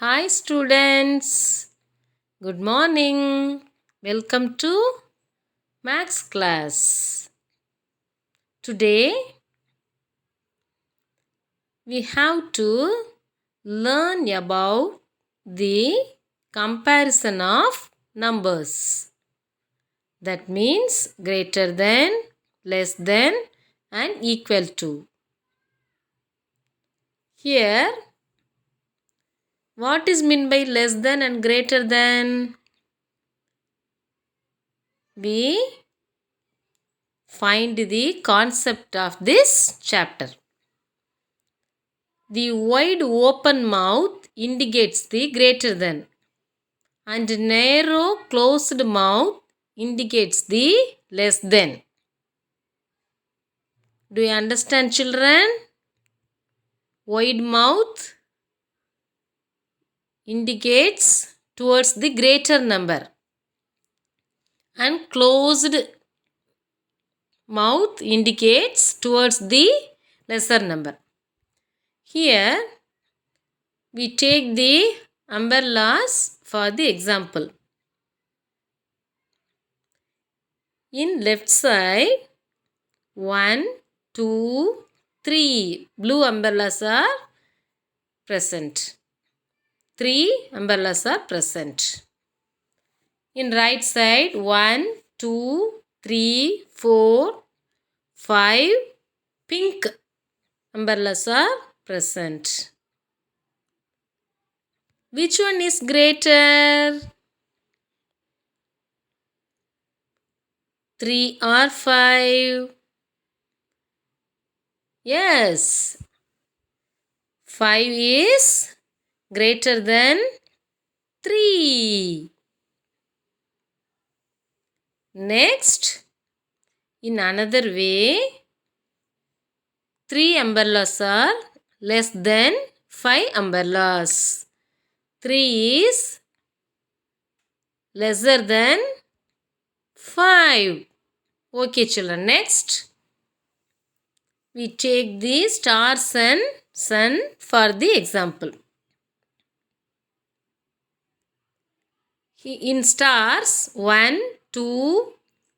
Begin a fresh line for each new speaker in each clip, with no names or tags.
Hi, students. Good morning. Welcome to Max class. Today we have to learn about the comparison of numbers. That means greater than, less than, and equal to. Here, what is meant by less than and greater than? We find the concept of this chapter. The wide open mouth indicates the greater than, and narrow closed mouth indicates the less than. Do you understand, children? Wide mouth indicates towards the greater number, and closed mouth indicates towards the lesser number. Here we take the umbrellas for the example. In left side, 1, 2, 3 blue umbrellas are present. 3 umbrellas are present. In right side, 1, 2, 3, 4, 5 pink umbrellas are present. Which one is greater? 3 or 5? Yes. 5 is greater than 3. Next, in another way, 3 umbrellas are less than 5 umbrellas. 3 is lesser than 5. Okay, children. Next, we take the stars and sun for the example. In stars, 1, 2,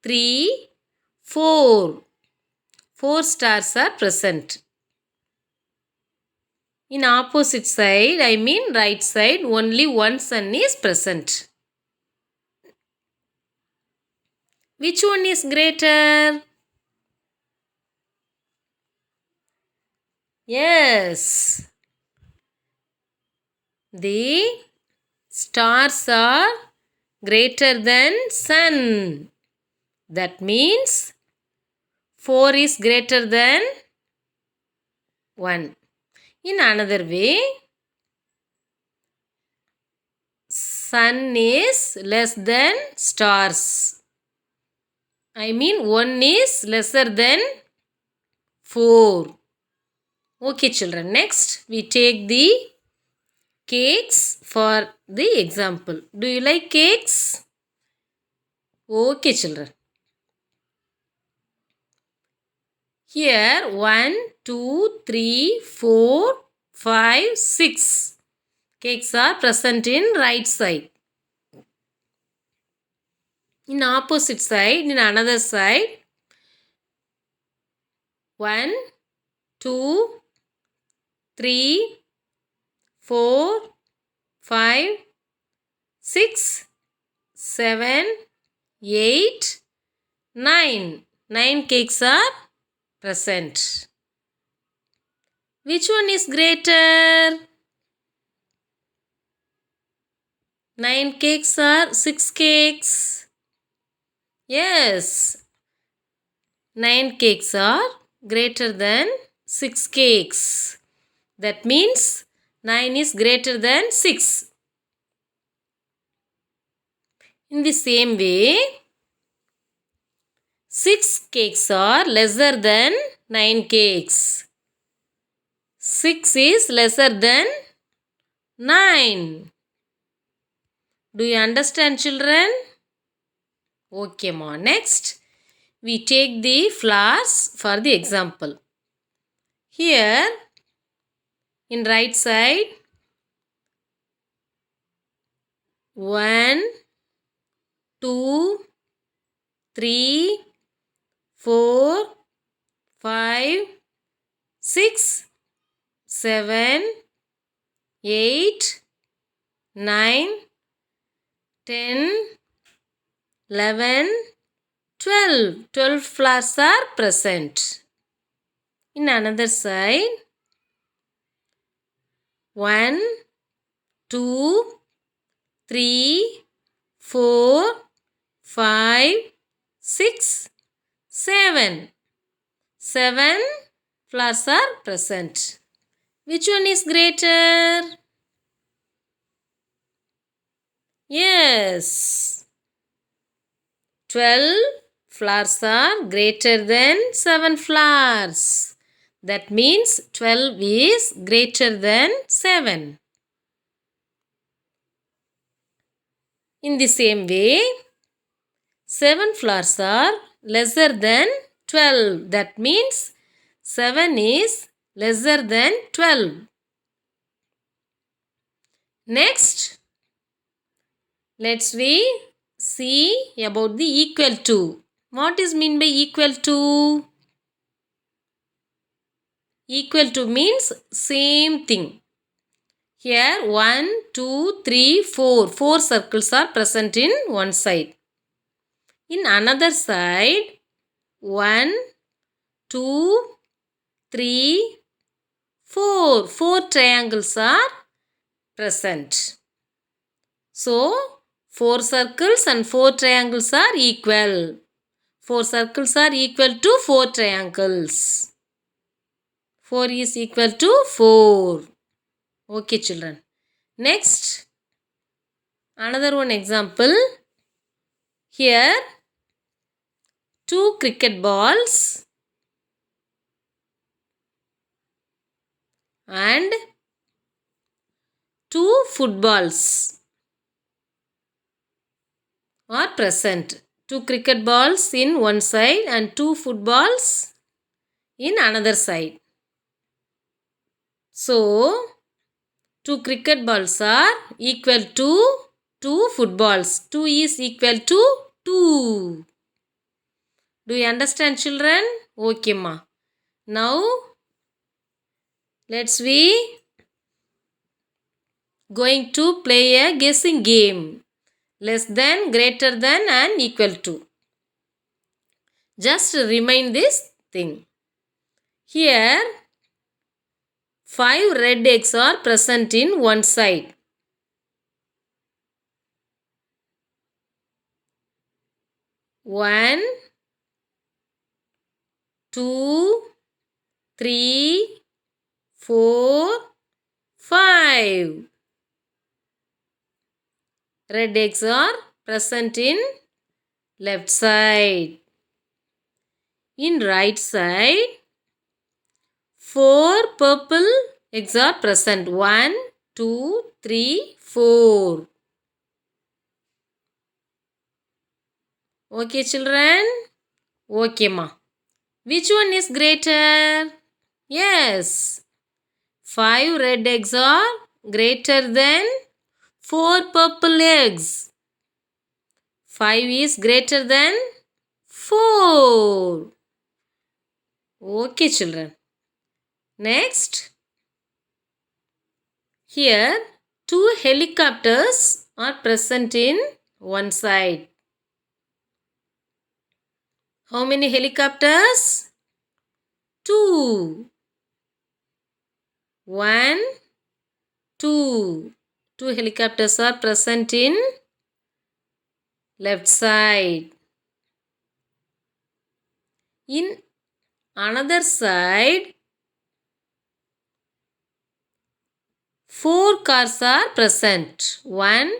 3, 4. 4 stars are present. In opposite side, I mean right side, only one sun is present. Which one is greater? Yes. The stars are greater than sun. That means 4 is greater than 1. In another way, sun is less than stars. I mean 1 is lesser than 4. Okay, children. Next, we take the cakes for the example. Do you like cakes? Okay, children. Here 1, 2, 3, 4, 5, 6 cakes are present in right side. In opposite side, in another side, 1, 2, 3, 4, 5, 6, 7, 8, 9. 9 cakes are present. Which one is greater? 9 cakes or 6 cakes? Yes. 9 cakes are greater than 6 cakes. That means 9 is greater than 6. In the same way, 6 cakes are lesser than 9 cakes. 6 is lesser than 9. Do you understand, children? Okay, ma. Next, we take the flowers for the example. Here, in right side, 1, 2, 3, 4, 5, 6, 7, 8, 9, 10, 11, 12. 12 flowers are present. In another side, 1, 2, 3, 4, 5, 6, 7. 7 flowers are present. Which one is greater? Yes. 12 flowers are greater than 7 flowers. That means 12 is greater than 7. In the same way, 7 flowers are lesser than 12. That means 7 is lesser than 12. Next, let's we see about the equal to. What is mean by equal to? Equal to means same thing. Here 1, 2, 3, 4. 4 circles are present in one side. In another side, 1, 2, 3, 4. 4 triangles are present. So, 4 circles and 4 triangles are equal. 4 circles are equal to 4 triangles. 4 is equal to 4. Okay, children. Next, another one example. Here, 2 cricket balls and 2 footballs are present. 2 cricket balls in one side and 2 footballs in another side. So, 2 cricket balls are equal to 2 footballs. 2 is equal to 2. Do you understand, children? Okay, ma. Now, let's we going to play a guessing game. Less than, greater than and equal to. Just remind this thing. Here, 5 red eggs are present in one side. 1, 2, 3, 4, 5. Red eggs are present in left side. In right side, 4 purple eggs are present. 1, 2, 3, 4. Okay, children? Okay, ma. Which one is greater? Yes. 5 red eggs are greater than 4 purple eggs. 5 is greater than 4. Okay, children. Next, here 2 helicopters are present in one side. How many helicopters? 2. 1, 2. 2 helicopters are present in left side. In another side, 4 cars are present. 1,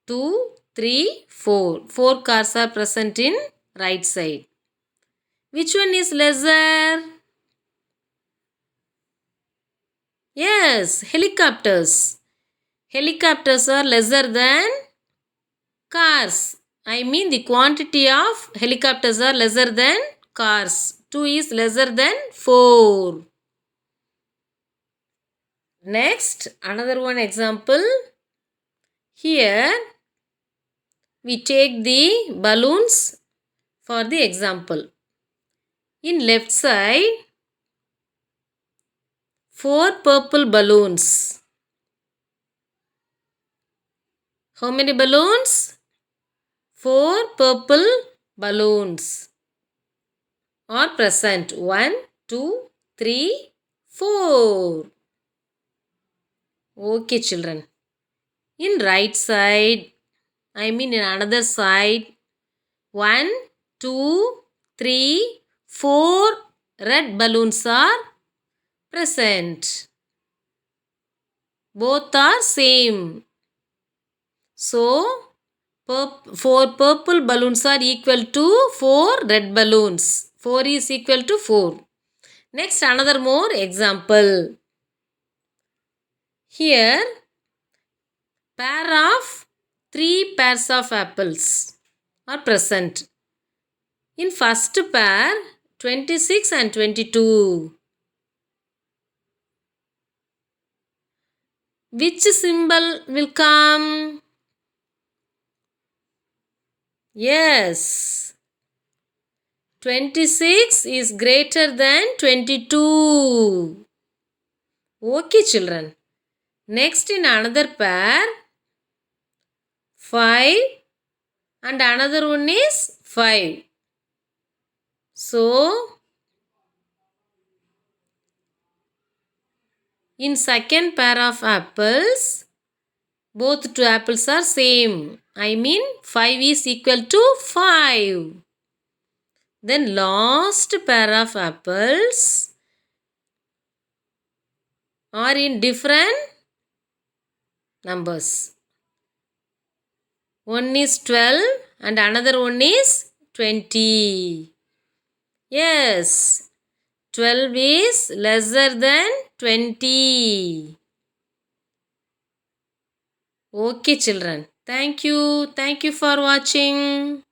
2, 3, 4. 4 cars are present in right side. Which one is lesser? Yes, helicopters. Helicopters are lesser than cars. I mean the quantity of helicopters are lesser than cars. 2 is lesser than 4. Next, another one example. Here, We take the balloons for the example. In left side, 4 purple balloons. How many balloons? 4 purple balloons are present. 1, 2, 3, 4. Okay, children. In right side, in another side, 1, 2, 3, 4 red balloons are present. Both are same. So, 4 purple balloons are equal to 4 red balloons. 4 is equal to 4. Next, another more example. Here, pair of 3 pairs of apples are present. In first pair, 26 and 22. Which symbol will come? Yes. 26 is greater than 22. Okay, children. Next, in another pair, 5 and another one is 5. So, in second pair of apples, both two apples are same. 5 is equal to 5. Then last pair of apples are in different numbers. One is 12 and another one is 20. Yes, 12 is lesser than 20. Okay, children. Thank you. Thank you for watching.